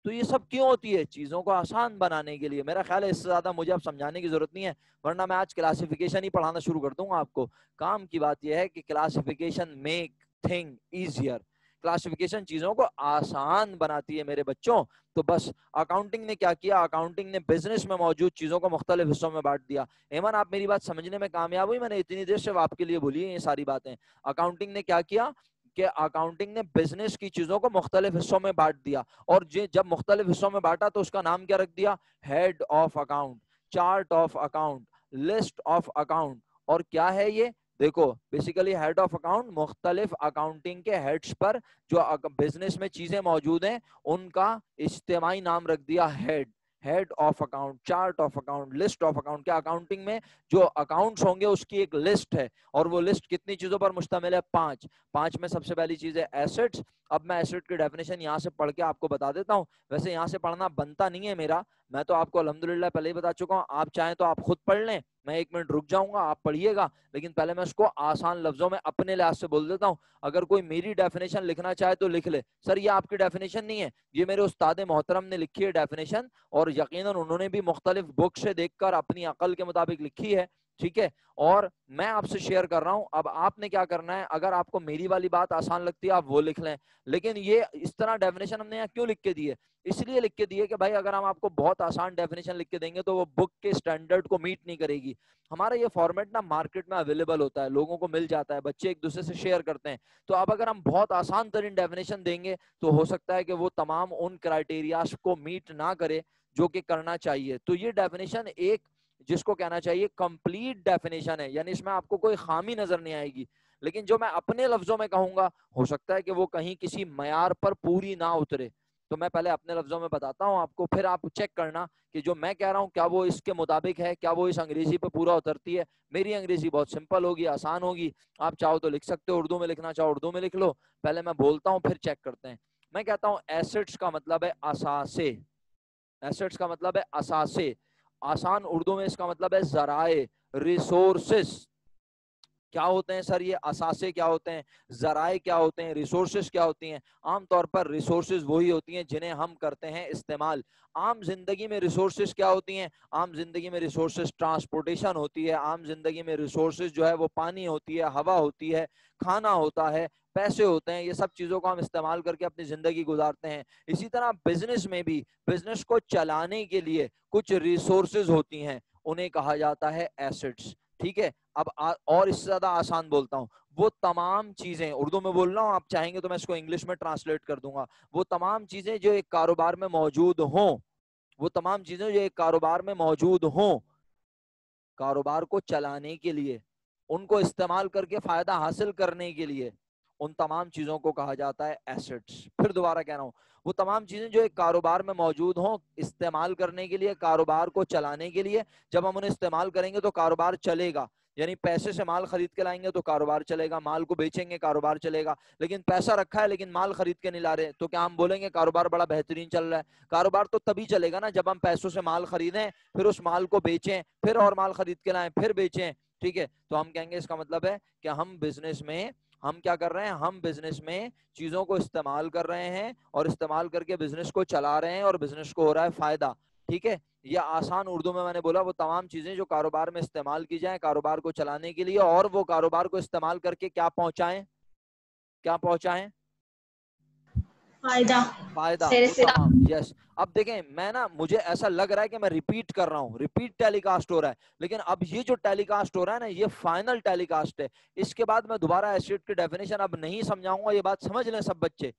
तो ये सब क्यों होती है? चीजों को आसान बनाने के लिए। मेरा ख्याल है इससे ज्यादा मुझे अब समझाने की जरूरत नहीं है, वरना मैं आज क्लासिफिकेशन ही पढ़ाना शुरू कर दूंगा आपको। काम की बात यह है कि classification make thing easier. Classification चीजों को आसान बनाती है मेरे बच्चों। तो बस अकाउंटिंग ने क्या किया? अकाउंटिंग ने बिजनेस में मौजूद चीजों को मुख्तलिफ हिस्सों में बांट दिया। एमन, आप मेरी बात समझने में कामयाब हुई? मैंने इतनी देर से आपके लिए बोली है ये सारी बातें। अकाउंटिंग ने क्या किया कि अकाउंटिंग ने बिजनेस की चीजों को मुख्तलिफ हिस्सों में बांट दिया, और जब मुख्तलिफ हिस्सों में बांटा तो उसका नाम क्या रख दिया? Head of account, chart of account, list of account. और क्या है ये? देखो, बेसिकली हेड ऑफ अकाउंट मुख्तलिफ अकाउंटिंग के हेड्स पर जो बिजनेस में चीजें मौजूद हैं उनका इज्तिमाई नाम रख दिया head. Head of account, chart of account, list of account. क्या अकाउंटिंग में जो अकाउंट्स होंगे उसकी एक लिस्ट है, और वो लिस्ट कितनी चीजों पर मुश्तमिल है? 5। 5 में सबसे पहली चीज है एसेट्स। अब मैं एसेट की डेफिनेशन यहाँ से पढ़ के आपको बता देता हूँ। वैसे यहाँ से पढ़ना बनता नहीं है मेरा, मैं तो आपको अल्हम्दुलिल्लाह पहले ही बता चुका हूँ। आप चाहें तो आप खुद पढ़ लें, मैं 1 मिनट रुक जाऊंगा, आप पढ़िएगा, लेकिन पहले मैं उसको आसान लफ्जों में अपने लिहाज से बोल देता हूँ। अगर कोई मेरी डेफिनेशन लिखना चाहे तो लिख ले। सर ये आपकी डेफिनेशन नहीं है, ये मेरे उस्ताद मोहतरम ने लिखी है डेफिनेशन, और यकीनन उन्होंने भी मुख्तलिफ बुक से देखकर अपनी अकल के मुताबिक लिखी है, ठीक है। और मैं आपसे शेयर कर रहा हूं। अब आपने क्या करना है, अगर आपको मेरी वाली बात आसान लगती है आप वो लिख लें, लेकिन ये इस तरह डेफिनेशन हमने यहाँ क्यों लिख के दी है? इसलिए लिख के दी है कि भाई अगर हम आपको बहुत आसान डेफिनेशन लिख के देंगे तो वो बुक के स्टैंडर्ड को मीट नहीं करेगी। हमारा ये फॉर्मेट ना मार्केट में अवेलेबल होता है, लोगों को मिल जाता है, बच्चे एक दूसरे से शेयर करते हैं। तो अब अगर हम बहुत आसान तरीन डेफिनेशन देंगे तो हो सकता है कि वो तमाम उन क्राइटेरियाज को मीट ना करे जो कि करना चाहिए। तो ये डेफिनेशन एक, जिसको कहना चाहिए कंप्लीट डेफिनेशन है, यानी इसमें आपको कोई खामी नजर नहीं आएगी। लेकिन जो मैं अपने लफ्जों में कहूंगा हो सकता है कि वो कहीं किसी मयार पर पूरी ना उतरे। तो मैं पहले अपने लफ्जों में बताता हूँ आपको, फिर आप चेक करना कि जो मैं कह रहा हूँ क्या वो इसके मुताबिक है, क्या वो इस अंग्रेजी पे पूरा उतरती है। मेरी अंग्रेजी बहुत सिंपल होगी, आसान होगी, आप चाहो तो लिख सकते हो, उर्दू में लिखना चाहो उर्दू में लिख लो। पहले मैं बोलता हूँ फिर चेक करते हैं। मैं कहता हूँ एसेट्स का मतलब है असासे। एसेट्स का मतलब है असासे। आसान उर्दू में इसका मतलब है जराए, रिसोर्सेस। क्या होते हैं सर ये असासे? क्या होते हैं जराए? क्या होते हैं रिसोर्सेज? क्या होती हैं? आमतौर पर रिसोर्सेज वही होती हैं जिन्हें हम करते हैं इस्तेमाल। आम जिंदगी में रिसोर्सेज क्या होती हैं? आम जिंदगी में रिसोर्सेज ट्रांसपोर्टेशन होती है, आम जिंदगी में रिसोर्सेज जो है वो पानी होती है, हवा होती है, खाना होता है, पैसे होते हैं। ये सब चीजों को हम इस्तेमाल करके अपनी जिंदगी गुजारते हैं। इसी तरह बिजनेस में भी बिजनेस को चलाने के लिए कुछ रिसोर्सेज होती हैं, उन्हें कहा जाता है एसेट्स, ठीक है। अब और इससे ज्यादा आसान बोलता हूँ, वो तमाम चीजें, उर्दू में बोल रहा हूँ, आप चाहेंगे तो मैं इसको इंग्लिश में ट्रांसलेट कर दूंगा। वो तमाम चीजें जो एक कारोबार में मौजूद हों, वो तमाम चीजें जो एक कारोबार में मौजूद हों, कारोबार को चलाने के लिए, उनको इस्तेमाल करके फायदा हासिल करने के लिए, उन तमाम चीजों को कहा जाता है एसेट्स। फिर दोबारा कह रहा हूं, वो तमाम चीजें जो एक कारोबार में मौजूद हों इस्तेमाल करने के लिए, कारोबार को चलाने के लिए। जब हम उन्हें इस्तेमाल करेंगे तो कारोबार चलेगा, यानी पैसे से माल खरीद के लाएंगे तो कारोबार चलेगा, माल को बेचेंगे कारोबार चलेगा। लेकिन पैसा रखा है लेकिन माल खरीद के नहीं ला रहे, तो क्या हम बोलेंगे कारोबार बड़ा बेहतरीन चल रहा है? कारोबार तो तभी चलेगा ना जब हम पैसों से माल खरीदें, फिर उस माल को बेचें, फिर और माल खरीद के लाएं, फिर बेचें, ठीक है। तो हम कहेंगे इसका मतलब है कि हम बिजनेस में, हम क्या कर रहे हैं, हम बिजनेस में चीजों को इस्तेमाल कर रहे हैं और इस्तेमाल करके बिजनेस को चला रहे हैं और बिजनेस को हो रहा है फायदा, ठीक है। या आसान उर्दू में मैंने बोला वो तमाम चीजें जो कारोबार में इस्तेमाल की जाए कारोबार को चलाने के लिए, और वो कारोबार को इस्तेमाल करके क्या पहुंचाएं, क्या पहुंचाएं? फायदा। फायदा। मेरे वो से तमाम, यस। अब देखें, मैं ना, मुझे ऐसा लग रहा है कि मैं रिपीट कर रहा हूँ, रिपीट टेलीकास्ट हो रहा है, लेकिन अब ये जो टेलीकास्ट हो रहा है ना ये फाइनल टेलीकास्ट है। इसके बाद मैं दोबारा एसेट की डेफिनेशन अब नहीं समझाऊंगा, ये बात समझ लें सब बच्चे।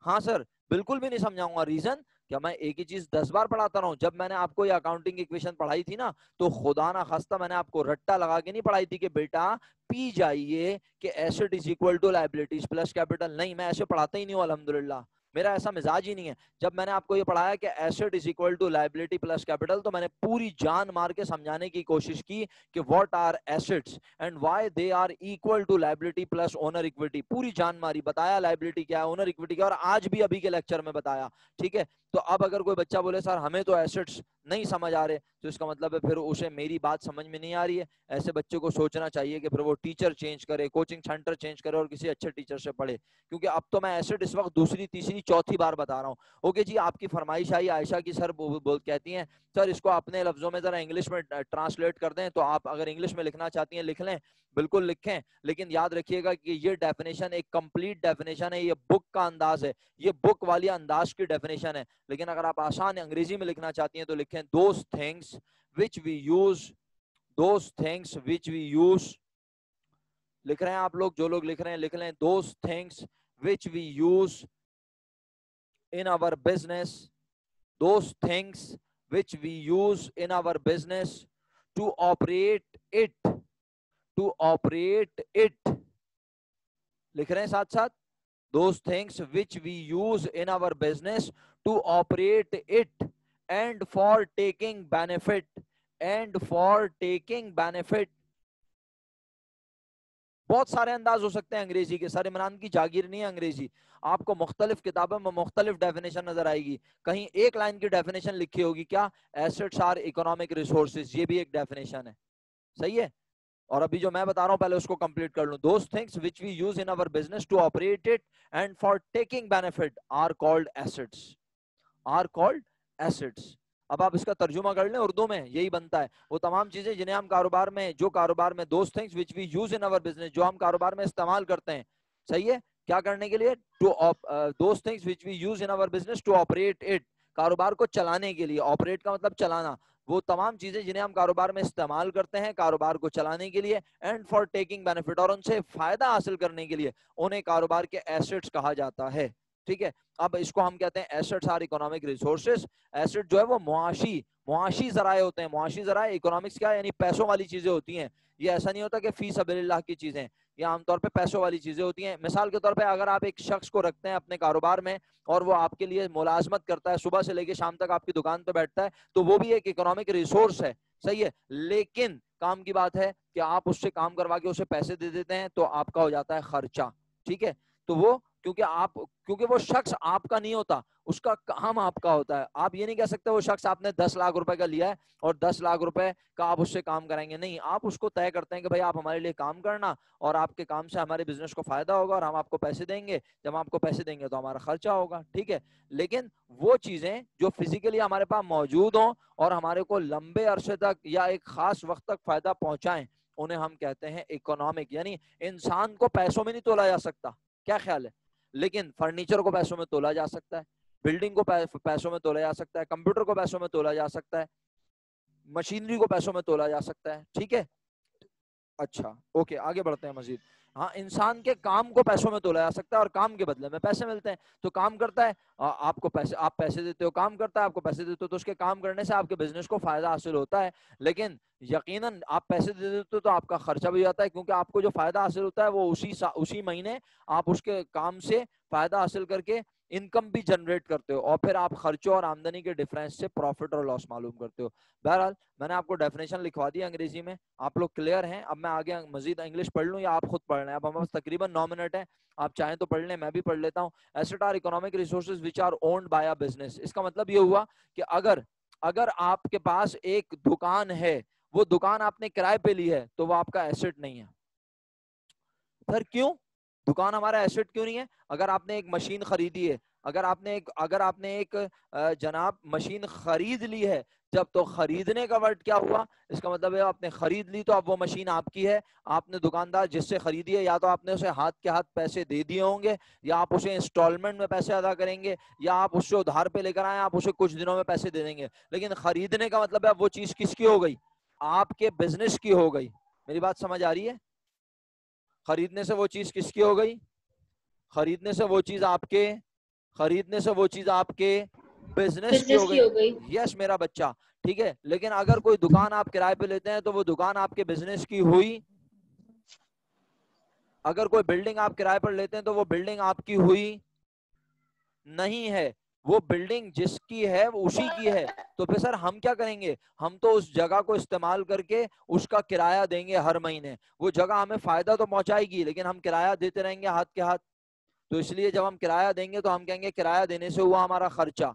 हाँ सर, बिल्कुल भी नहीं समझाऊंगा। रीजन, क्या मैं एक ही चीज 10 बार पढ़ाता रहूं? जब मैंने आपको ये अकाउंटिंग इक्वेशन पढ़ाई थी ना, तो खुदा ना खास्ता मैंने आपको रट्टा लगा के नहीं पढ़ाई थी कि बेटा पी जाइए कि asset is equal to liabilities plus capital. नहीं, मैं ऐसे पढ़ाता ही नहीं हूं अल्हम्दुलिल्लाह, मेरा ऐसा मिजाज ही नहीं है। जब मैंने आपको ये पढ़ाया कि asset is equal to liability plus capital, तो मैंने पूरी जान मार के समझाने की कोशिश की कि what are assets and why they are equal to liability plus owner equity. पूरी जान मारी, बताया लायबिलिटी क्या है, ओनर इक्विटी क्या है, और आज भी अभी के लेक्चर में बताया। ठीक है, तो अब अगर कोई बच्चा बोले सर हमें तो एसेट्स नहीं समझ आ रहे, तो इसका मतलब है फिर उसे मेरी बात समझ में नहीं आ रही है। ऐसे बच्चे को सोचना चाहिए कि फिर वो टीचर चेंज करे, कोचिंग सेंटर चेंज करे और किसी अच्छे टीचर से पढ़े, क्योंकि अब तो मैं एसेट इस वक्त दूसरी तीसरी चौथी बार बता रहा हूँ। ओके जी, आपकी फरमाइश आई आयशा की, सर बोल कहती हैं सर इसको अपने लफ्जों में जरा इंग्लिश में ट्रांसलेट कर दें। तो आप अगर इंग्लिश में लिखना चाहती हैं लिख लें, बिल्कुल लिखें, लेकिन याद रखिएगा कि ये डेफिनेशन एक कंप्लीट डेफिनेशन है, ये बुक का अंदाज है, ये बुक वाली अंदाज की डेफिनेशन है। लेकिन अगर आप आसान अंग्रेजी में लिखना चाहती हैं तो लिखें those things which we use, those things which we use. लिख रहे हैं आप लोग? जो लोग लिख रहे हैं लिख लें, those things which we use in our business, those things which we use in our business to operate it, to operate it। लिख रहे हैं साथ साथ, those things which we use in our business to operate it and for taking benefit, and for taking benefit। बहुत सारे अंदाज हो सकते हैं अंग्रेजी के, सर इमरान की जागीर नहीं है अंग्रेजी। आपको मुख्तलिफ किताबों में मुख्तलिफ डेफिनेशन नजर आएगी, कहीं एक लाइन की डेफिनेशन लिखी होगी, क्या एसेट्स आर इकोनॉमिक रिसोर्सेज, ये भी एक डेफिनेशन है, सही है। और अभी जो मैं बता रहा हूं पहले उसको कंप्लीट कर लूं। Those things which we use in our business to operate it and for taking benefit are called assets, are called assets. अब आप इसका तर्जुमा कर लें उर्दू में, यही बनता है, वो तमाम चीजें जिन्हें हम कारोबार में, जो कारोबार में, those things which we use in our business, जो हम कारोबार में इस्तेमाल करते हैं, सही है, क्या करने के लिए, to those things which we use in our business to operate it, कारोबार को चलाने के लिए। ऑपरेट का मतलब चलाना, वो तमाम चीजें जिन्हें हम कारोबार में इस्तेमाल करते हैं कारोबार को चलाने के लिए, एंड फॉर टेकिंग बेनिफिट, और उनसे फायदा हासिल करने के लिए, उन्हें कारोबार के एसेट्स कहा जाता है। ठीक है, अब इसको हम कहते हैं assets are economic resources. Asset जो है वो मुआशी जराए होते हैं। मुआशी जराए इकोनॉमिक्स क्या है, यानी पैसों वाली चीजें होती हैं। ये ऐसा नहीं होता कि फी सबीलिल्लाह की चीजें, ये आमतौर पे पैसों वाली चीजें होती हैं। मिसाल के तौर पे अगर आप एक शख्स को रखते हैं अपने कारोबार में और वो आपके लिए मुलाजमत करता है, सुबह से लेकर शाम तक आपकी दुकान पे बैठता है, तो वो भी एक इकोनॉमिक रिसोर्स है, सही है। लेकिन काम की बात है कि आप उससे काम करवा के उसे पैसे दे देते हैं, तो आपका हो जाता है खर्चा। ठीक है, तो वो क्योंकि वो शख्स आपका नहीं होता, उसका काम आपका होता है। आप ये नहीं कह सकते वो शख्स आपने 10 लाख रुपए का लिया है और 10 लाख रुपए का आप उससे काम कराएंगे, नहीं, आप उसको तय करते हैं कि भाई आप हमारे लिए काम करना और आपके काम से हमारे बिजनेस को फायदा होगा और हम आपको पैसे देंगे, जब आपको पैसे देंगे तो हमारा खर्चा होगा। ठीक है, लेकिन वो चीजें जो फिजिकली हमारे पास मौजूद हों और हमारे को लंबे अरसे तक या एक खास वक्त तक फायदा पहुंचाएं, उन्हें हम कहते हैं इकोनॉमिक। यानी इंसान को पैसों में नहीं तोला जा सकता, क्या ख्याल है, लेकिन फर्नीचर को पैसों में तोला जा सकता है, बिल्डिंग को पैसों में तोला जा सकता है, कंप्यूटर को पैसों में तोला जा सकता है, मशीनरी को पैसों में तोला जा सकता है। ठीक है, अच्छा ओके, आगे बढ़ते हैं मजीद। हाँ, इंसान के काम को पैसों में तोला जा सकता है और काम के बदले में पैसे मिलते हैं। तो काम करता है, आपको पैसे, आप पैसे देते हो, काम करता है, आपको पैसे देते हो, तो उसके काम करने से आपके बिजनेस को फायदा हासिल होता है। लेकिन यकीनन आप पैसे दे देते हो तो आपका खर्चा भी जाता है, क्योंकि आपको जो फायदा हासिल होता है वो उसी महीने आप उसके काम से फायदा हासिल करके इनकम भी जनरेट करते हो, और फिर आप खर्चों और आमदनी के डिफरेंस से प्रॉफिट और लॉस मालूम करते हो। बहरहाल मैंने आपको डेफिनेशन लिखवा दी अंग्रेजी में, आप लोग क्लियर हैं। अब मैं आगे मजीद इंग्लिश पढ़ लूँ या आप खुद पढ़ रहे हैं? अब हमारे पास तकरीबन 9 मिनट है, आप चाहें तो पढ़ लें, मैं भी पढ़ लेता हूँ। Asset are economic resources which are owned by a business. इसका मतलब ये हुआ कि अगर आपके पास एक दुकान है, वो दुकान आपने किराए पे ली है, तो वो आपका एसेट नहीं है। फिर क्यों दुकान हमारा एसेट क्यों नहीं है? अगर आपने एक मशीन खरीदी है, अगर आपने एक जनाब मशीन खरीद ली है, जब तो खरीदने का वर्ड क्या हुआ, इसका मतलब है आपने खरीद ली तो अब वो मशीन आपकी है। आपने दुकानदार जिससे खरीदी है, या तो आपने उसे हाथ के हाथ पैसे दे दिए होंगे, या आप उसे इंस्टॉलमेंट में पैसे अदा करेंगे, या आप उससे उधार पे लेकर आए, आप उसे कुछ दिनों में पैसे दे देंगे। लेकिन खरीदने का मतलब है वो चीज किसकी हो गई? आपके बिजनेस की हो गई। मेरी बात समझ आ रही है? खरीदने से वो चीज किसकी हो गई? खरीदने से वो चीज आपके बिजनेस की हो गई। यस मेरा बच्चा, ठीक है। लेकिन अगर कोई दुकान आप किराए पे लेते हैं तो वो दुकान आपके बिजनेस की हुई। अगर कोई बिल्डिंग आप किराए पर लेते हैं तो वो बिल्डिंग आपकी हुई नहीं है। वो बिल्डिंग जिसकी है वो उसी की है। तो फिर सर हम क्या करेंगे, हम तो उस जगह को इस्तेमाल करके उसका किराया देंगे हर महीने। वो जगह हमें फायदा तो पहुंचाएगी लेकिन हम किराया देते रहेंगे हाथ के हाथ। तो इसलिए जब हम किराया देंगे तो हम कहेंगे किराया देने से हुआ हमारा खर्चा,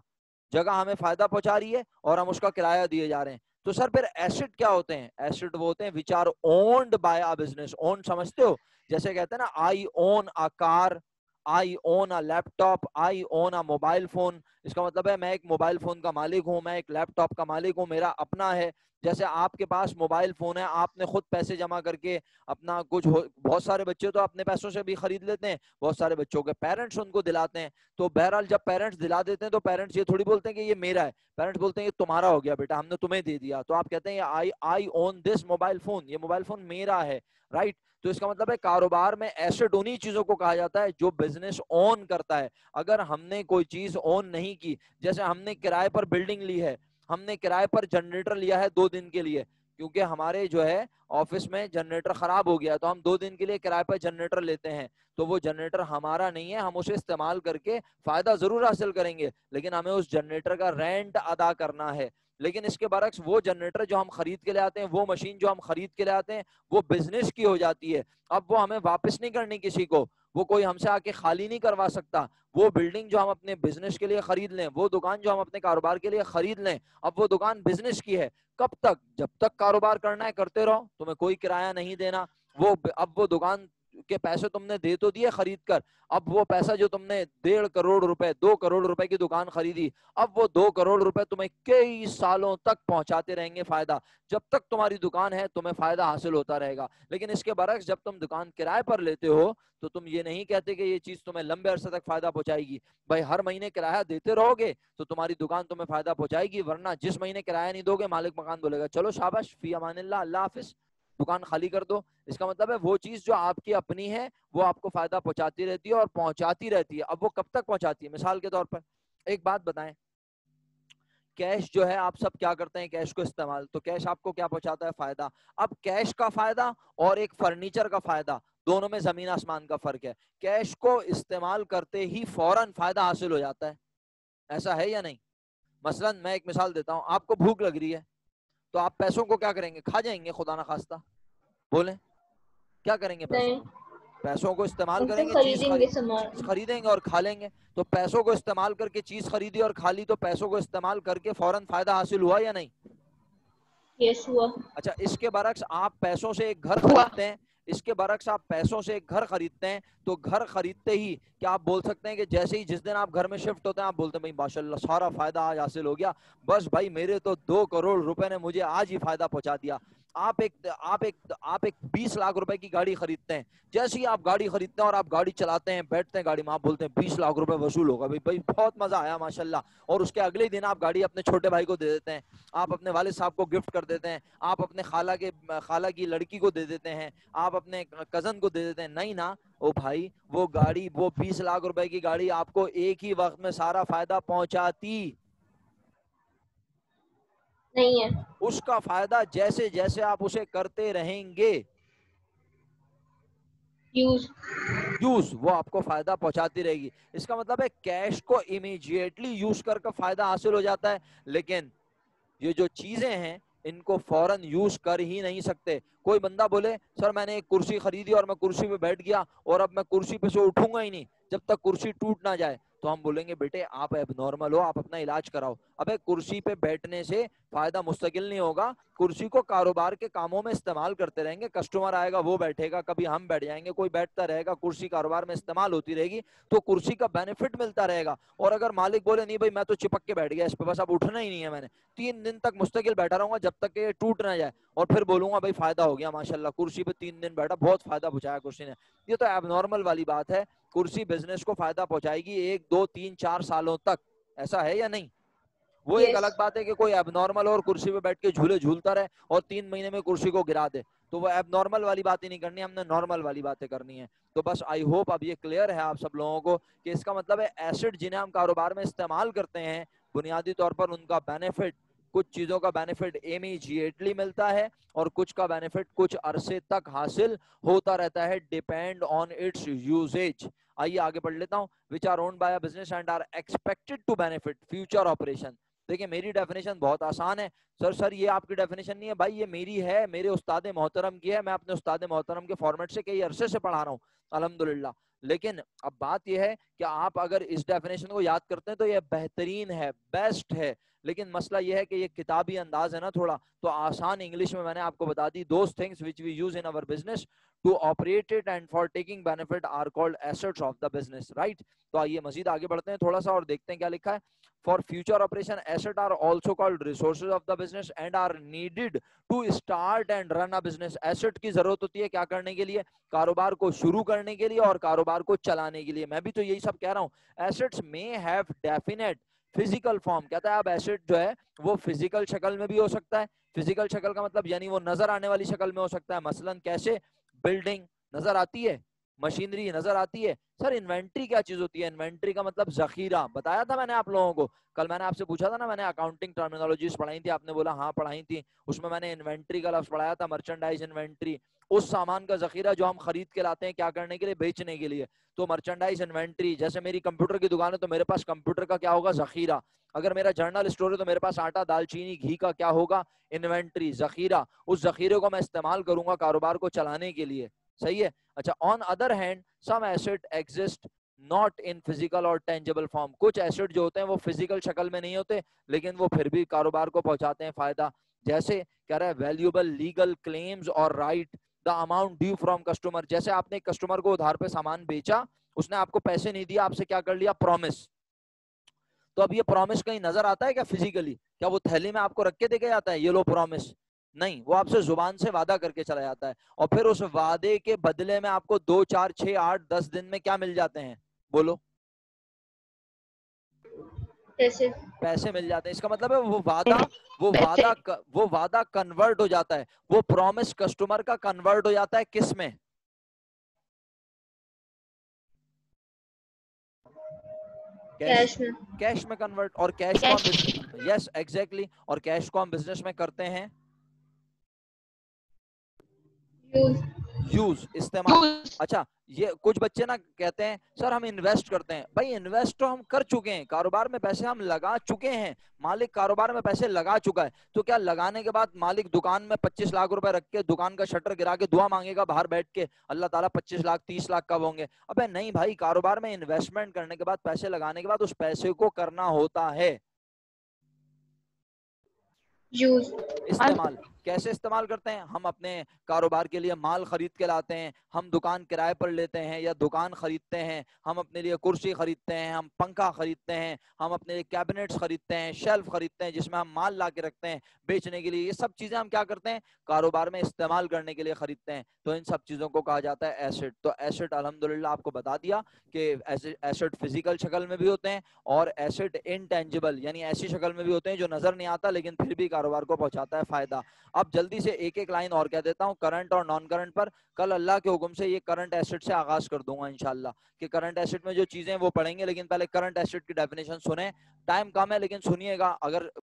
जगह हमें फायदा पहुंचा रही है और हम उसका किराया दिए जा रहे हैं। तो सर फिर एसेट क्या होते हैं, एसेट वो होते हैं which are owned by a business. Own समझते हो, जैसे कहते हैं ना I own a car, I own a laptop, I own a mobile phone. इसका मतलब है मैं एक मोबाइल फोन का मालिक हूं, मैं एक लैपटॉप का मालिक हूं, मेरा अपना है। जैसे आपके पास मोबाइल फोन है, आपने खुद पैसे जमा करके अपना कुछ बहुत सारे बच्चे तो अपने पैसों से भी खरीद लेते हैं, बहुत सारे बच्चों के पेरेंट्स उनको दिलाते हैं। तो बहरहाल जब पेरेंट्स दिला देते हैं तो पेरेंट्स ये थोड़ी बोलते हैं कि ये मेरा है, पेरेंट्स बोलते हैं ये तुम्हारा हो गया बेटा, हमने तुम्हें दे दिया। तो आप कहते हैं आई आई ओन दिस मोबाइल फोन, ये मोबाइल फोन मेरा है, राइट। तो इसका मतलब है कारोबार में एसेट उन्हीं चीजों को कहा जाता है जो बिजनेस ओन करता है। अगर हमने कोई चीज ओन नहीं की, जैसे हमने किराए पर बिल्डिंग ली है, हमने किराए पर जनरेटर लिया है 2 दिन के लिए, क्योंकि हमारे जो है ऑफिस में जनरेटर खराब हो गया, तो हम 2 दिन के लिए किराए पर जनरेटर लेते हैं। तो वो जनरेटर हमारा नहीं है, हम उसे इस्तेमाल करके फायदा जरूर हासिल करेंगे लेकिन हमें उस जनरेटर का रेंट अदा करना है। लेकिन इसके बरक्स वो जनरेटर जो हम खरीद के ले आते हैं, वो मशीन जो हम खरीद के ले आते हैं, वो बिजनेस की हो जाती है। अब वो हमें वापस नहीं करनी किसी को, वो कोई हमसे आके खाली नहीं करवा सकता। वो बिल्डिंग जो हम अपने बिजनेस के लिए खरीद लें, वो दुकान जो हम अपने कारोबार के लिए खरीद लें, अब वो दुकान बिजनेस की है। कब तक, जब तक कारोबार करना है करते रहो, तुम्हें कोई किराया नहीं देना। वो अब वो दुकान के पैसे तुमने दे तो दिए खरीद कर, अब वो पैसा जो तुमने 1.5 करोड़ रुपए 2 करोड़ रुपए की दुकान खरीदी, अब वो 2 करोड़ रुपए तुम्हें कई सालों तक पहुंचाते रहेंगे फायदा। जब तक तुम्हारी दुकान है तुम्हें फायदा हासिल होता रहेगा। लेकिन इसके बरक्स जब तुम दुकान किराए पर लेते हो तो तुम ये नहीं कहते कि ये चीज तुम्हें लंबे अरसे तक फायदा पहुंचाएगी। भाई हर महीने किराया देते रहोगे तो तुम्हारी दुकान तुम्हें फायदा पहुंचाएगी, वरना जिस महीने किराया नहीं दोगे मालिक मकान बोलेगा चलो शाबाश फी अमानिल्लाह, अल्लाह हाफिज, दुकान खाली कर दो। इसका मतलब है वो चीज जो आपकी अपनी है वो आपको फायदा पहुंचाती रहती है और पहुंचाती रहती है। अब वो कब तक पहुंचाती है, मिसाल के तौर पर एक बात बताएं, कैश जो है आप सब क्या करते हैं, कैश को इस्तेमाल, तो कैश आपको क्या पहुंचाता है, फायदा। अब कैश का फायदा और एक फर्नीचर का फायदा, दोनों में जमीन आसमान का फर्क है। कैश को इस्तेमाल करते ही फौरन फायदा हासिल हो जाता है, ऐसा है या नहीं। मसलन मैं एक मिसाल देता हूं, आपको भूख लग रही है तो आप पैसों को क्या करेंगे, खा जाएंगे खुदा ना खास्ता, बोले क्या करेंगे पैसों नहीं, को, पैसों को इस्तेमाल उनको करेंगे, खरीदेंगे चीज सामान। खरीदेंगे और खा लेंगे। तो पैसों को इस्तेमाल करके चीज खरीदी और खा ली, तो पैसों को इस्तेमाल करके फौरन फायदा हासिल हुआ या नहीं। यस हुआ। अच्छा, इसके बरक्स आप पैसों से एक घर खरीदते हैं, इसके बरक्स आप पैसों से एक घर खरीदते हैं, तो घर खरीदते ही क्या आप बोल सकते हैं कि जैसे ही जिस दिन आप घर में शिफ्ट होते हैं आप बोलते हैं भाई माशाल्लाह सारा फायदा आज हासिल हो गया, बस भाई मेरे तो 2 करोड़ रुपए ने मुझे आज ही फायदा पहुंचा दिया। आप एक 20 लाख रुपए की गाड़ी खरीदते हैं, जैसे ही आप गाड़ी खरीदते हैं और आप गाड़ी चलाते हैं, बैठते हैं गाड़ी में, आप बोलते हैं 20 लाख रुपए वसूल होगा भाई, भाई बहुत मजा आया माशाल्लाह। और उसके अगले ही दिन आप गाड़ी अपने छोटे भाई को दे देते हैं, आप अपने वालिद साहब को गिफ्ट कर देते हैं, आप अपने खाला की लड़की को दे देते हैं, आप अपने कजन को दे देते हैं। नहीं ना, ओ भाई वो गाड़ी, वो 20 लाख रुपए की गाड़ी आपको एक ही वक्त में सारा फायदा पहुंचाती नहीं है। उसका फायदा जैसे जैसे आप उसे करते रहेंगे यूज। यूज, वो आपको फायदा पहुंचाती रहेगी। इसका मतलब है कैश को इमीडिएटली यूज करके फायदा हासिल हो जाता है, लेकिन ये जो चीजें हैं इनको फौरन यूज कर ही नहीं सकते। कोई बंदा बोले सर मैंने एक कुर्सी खरीदी और मैं कुर्सी पे बैठ गया और अब मैं कुर्सी पे से उठूंगा ही नहीं जब तक कुर्सी टूट ना जाए, तो हम बोलेंगे बेटे आप एबनॉर्मल हो, आप अपना इलाज कराओ। अबे कुर्सी पे बैठने से फायदा मुस्तकिल नहीं होगा, कुर्सी को कारोबार के कामों में इस्तेमाल करते रहेंगे, कस्टमर आएगा वो बैठेगा, कभी हम बैठ जाएंगे, कोई बैठता रहेगा, कुर्सी कारोबार में इस्तेमाल होती रहेगी, तो कुर्सी का बेनिफिट मिलता रहेगा। और अगर मालिक बोले नहीं भाई मैं तो चिपक के बैठ गया इस पे, बस अब उठना ही नहीं है मैंने, 3 दिन तक मुस्तकिल बैठा रहूंगा जब तक ये टूट ना जाए, और फिर बोलूंगा भाई फायदा हो गया माशाल्लाह, कुर्सी पे 3 दिन बैठा, बहुत फायदा पहुंचाया कुर्सी ने, ये तो एबनॉर्मल वाली बात है। कुर्सी बिजनेस को फायदा पहुंचाएगी 1 2 3 4 सालों तक, ऐसा है या नहीं। वो एक यस। अलग बात है कि कोई एबनॉर्मल और कुर्सी पे बैठ के झूले झूलता रहे और 3 महीने में कुर्सी को गिरा दे, तो वो एबनॉर्मल वाली बात ही नहीं करनी, हमने नॉर्मल वाली बातें करनी है। तो बस आई होप अब ये क्लियर है आप सब लोगों को कि इसका मतलब है एसेट जिन्हें हम कारोबार में इस्तेमाल करते हैं बुनियादी तौर पर उनका बेनिफिट, कुछ चीजों का बेनिफिट इमीडिएटली मिलता है और कुछ का बेनिफिट कुछ अरसे तक हासिल होता रहता है, डिपेंड ऑन इट्स यूजेज। आइए आगे पढ़ लेता हूं। Which are owned by a business and are expected to benefit future operation. देखिए मेरी डेफिनेशन बहुत आसान है। सर ये आपकी डेफिनेशन नहीं है भाई, ये मेरी है, मेरे उस्ताद मोहतरम की है, मैं अपने उस्ताद मोहतरम के फॉर्मेट से कई अरसे से पढ़ा रहा हूँ अल्हम्दुलिल्लाह। लेकिन अब बात यह है कि आप अगर इस डेफिनेशन को याद करते हैं तो यह बेहतरीन है, बेस्ट है। लेकिन मसला यह है कि ये किताबी अंदाज है ना थोड़ा, तो आसान इंग्लिश में मैंने आपको बता दी, those things which we use in our business to operate it and for taking benefit are called assets of the business, right. तो आइए मजीद आगे बढ़ते हैं थोड़ा सा और देखते हैं क्या लिखा है। For future operation, asset are also called resources of the business and are needed to start and run a business. Asset की जरूरत होती है क्या करने के लिए? कारोबार को शुरू करने के लिए और कारोबार को चलाने के लिए। मैं भी तो यही सब कह रहा हूँ। Assets may have definite physical form, कहता है अब एसेट जो है वो फिजिकल शक्ल में भी हो सकता है। फिजिकल शक्ल का मतलब यानी वो नजर आने वाली शक्ल में हो सकता है। मसलन कैसे? बिल्डिंग नजर आती है, मशीनरी नजर आती है। सर इन्वेंट्री क्या चीज होती है? इन्वेंट्री का मतलब जखीरा, बताया था मैंने आप लोगों को। कल मैंने आपसे पूछा था ना, मैंने अकाउंटिंग टर्मिनोलॉजीज पढ़ाई थी, आपने बोला हाँ पढ़ाई थी। उसमें मैंने इन्वेंट्री का लफ्ज पढ़ाया था, मर्चेंडाइज इन्वेंट्री। उस सामान का जखीरा जो हम खरीद के लाते हैं, क्या करने के लिए? बेचने के लिए। तो मर्चेंडाइज इन्वेंट्री, जैसे मेरी कंप्यूटर की दुकान है तो मेरे पास कंप्यूटर का क्या होगा? जखीरा। अगर मेरा जर्नल स्टोर है तो मेरे पास आटा दालचीनी घी का क्या होगा? इन्वेंट्री, जखीरा। उस जखीरे को मैं इस्तेमाल करूंगा कारोबार को चलाने के लिए, सही है। अच्छा, on other hand some asset exist not in physical और टेंजिबल फॉर्म। कुछ एसेट जो होते हैं वो फिजिकल शक्ल में नहीं होते, लेकिन वो फिर भी कारोबार को पहुंचाते हैं फायदा। जैसे कह रहा है वैल्यूएबल लीगल क्लेम्स और right, the amount due from customer. जैसे आपने कस्टमर को उधार पे सामान बेचा, उसने आपको पैसे नहीं दिया, आपसे क्या कर लिया? प्रॉमिस। तो अब ये प्रॉमिस कहीं नजर आता है क्या फिजिकली? क्या वो थैली में आपको रख के देके जाता है ये लो प्रॉमिस? नहीं, वो आपसे जुबान से वादा करके चला जाता है और फिर उस वादे के बदले में आपको 2, 4, 6, 8, 10 दिन में क्या मिल जाते हैं? बोलो। पैसे। पैसे मिल जाते हैं। इसका मतलब है वो वादा, पैसे। वो वादा कन्वर्ट हो जाता है, वो प्रॉमिस कस्टमर का कन्वर्ट हो जाता है किस में? कैश में। कैश में कन्वर्ट। और कैश को हम, यस एग्जैक्टली, और कैश को हम बिजनेस में करते हैं यूज, इस्तेमाल। अच्छा, ये कुछ बच्चे ना कहते हैं सर हम इन्वेस्ट करते हैं। भाई इन्वेस्ट तो हम कर चुके हैं, कारोबार में पैसे हम लगा चुके हैं, मालिक कारोबार में पैसे लगा चुका है। तो क्या लगाने के बाद मालिक दुकान में 25 लाख रुपए रख के दुकान का शटर गिरा के दुआ मांगेगा बाहर बैठ के, अल्लाह ताला 25 लाख 30 लाख कब होंगे? अबे नहीं भाई, कारोबार में इन्वेस्टमेंट करने के बाद, पैसे लगाने के बाद उस पैसे को करना होता है यूज। इस्तेमाल। कैसे इस्तेमाल करते हैं? हम अपने कारोबार के लिए माल खरीद के लाते हैं, हम दुकान किराए पर लेते हैं या दुकान खरीदते हैं, हम अपने लिए कुर्सी खरीदते हैं, हम पंखा खरीदते हैं, हम अपने लिए कैबिनेट्स खरीदते हैं, शेल्फ खरीदते हैं जिसमें हम माल ला के रखते हैं बेचने के लिए। ये सब चीजें हम क्या करते हैं? कारोबार में इस्तेमाल करने के लिए खरीदते हैं। तो इन सब चीजों को कहा जाता है एसेट। तो एसेट अल्हम्दुलिल्लाह आपको बता दिया कि एसेट फिजिकल शक्ल में भी होते हैं और एसेट इनटेंजिबल यानी ऐसी शक्ल में भी होते हैं जो नजर नहीं आता लेकिन फिर भी कारोबार को पहुंचाता है फायदा। अब जल्दी से एक एक लाइन और कह देता हूं करंट और नॉन करंट पर। कल अल्लाह के हुक्म से ये करंट एसेट से आगाज कर दूंगा इंशाल्लाह, कि करंट एसेट में जो चीजें वो पढ़ेंगे, लेकिन पहले करंट एसेट की डेफिनेशन सुने। टाइम कम है लेकिन सुनिएगा, अगर